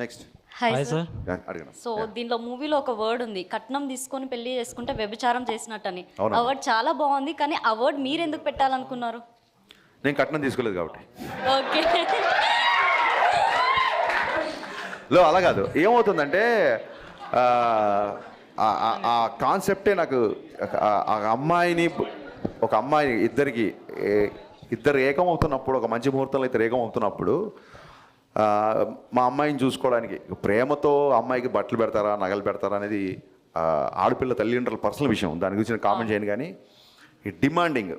Next hi hi sir. Sir. అడిగిన so దీనిలో మూవీలో ఒక వర్డ్ ఉంది, కట్నం తీసుకొని పెళ్లి చేసుకుంటే వ్యభిచారం చేసినట్టని. అవునా? ఆ వర్డ్ చాలా బాగుంది, కానీ ఆ వర్డ్ మీరు ఎందుకు పెట్టాలనుకున్నారు? నేను కట్నం తీసుకోలేదు కాబట్టి. ఓకే. అలా కాదు, ఏమవుతుందంటే ఆ కాన్సెప్టే నాకు ఆ అమ్మాయిని ఒక అమ్మాయి ఇద్దరు ఏకం అవుతున్నప్పుడు, ఒక మంచి ముహూర్తంలో ఇద్దరు ఏకం అవుతున్నప్పుడు మా అమ్మాయిని చూసుకోవడానికి ప్రేమతో అమ్మాయికి బట్టలు పెడతారా నగలు పెడతారా అనేది ఆడపిల్ల తల్లిదండ్రుల పర్సనల్ విషయం, దాని గురించి నేను కామెంట్ చేయను. కానీ ఈ డిమాండింగ్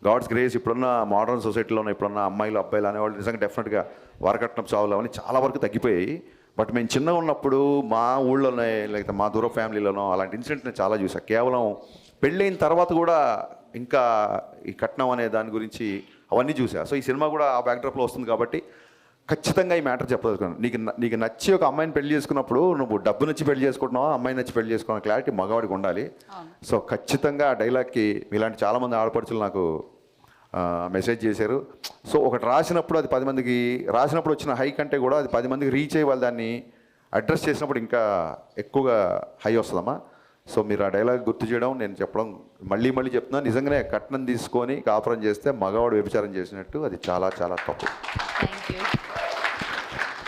గాడ్స్ గ్రేస్ ఇప్పుడున్న మోడర్న్ సొసైటీలోనే ఇప్పుడున్న అమ్మాయిలు అబ్బాయిలు అనేవాళ్ళు నిజంగా డెఫినెట్గా వరకట్నం చావులు అవన్నీ చాలా వరకు తగ్గిపోయాయి. బట్ మేము చిన్నగా ఉన్నప్పుడు మా ఊళ్ళోనే లేకపోతే మా దూర ఫ్యామిలీలోనో అలాంటి ఇన్సిడెంట్ నేను చాలా చూసాను. కేవలం పెళ్ళైన తర్వాత కూడా ఇంకా ఈ కట్నం అనే దాని గురించి అవన్నీ చూసా. సో ఈ సినిమా కూడా ఆ బ్యాక్డ్రాప్లో వస్తుంది కాబట్టి ఖచ్చితంగా ఈ మ్యాటర్ చెప్పదలుచుకున్నాను. నీకు నచ్చి ఒక అమ్మాయిని పెళ్లి చేసుకున్నప్పుడు నువ్వు డబ్బు నచ్చి పెళ్లి చేసుకుంటున్నావా అమ్మాయి నచ్చి పెళ్లి చేసుకున్న క్లారిటీ మగవాడికి ఉండాలి. సో ఖచ్చితంగా ఆ డైలాగ్కి ఇలాంటి చాలామంది ఆడపడుచులు నాకు మెసేజ్ చేశారు. సో ఒకటి రాసినప్పుడు అది 10 మందికి రాసినప్పుడు వచ్చిన హై కంటే కూడా అది 10 మందికి రీచ్ అయ్యి వాళ్ళు దాన్ని అడ్రస్ చేసినప్పుడు ఇంకా ఎక్కువగా హై వస్తుందమ్మా. సో మీరు ఆ డైలాగ్ గుర్తు చేయడం, నేను చెప్పడం మళ్ళీ చెప్తున్నా, నిజంగానే కట్నం తీసుకొని కాపురం చేస్తే మగవాడు వ్యభిచారం చేసినట్టు, అది చాలా చాలా తప్పు. Thank you.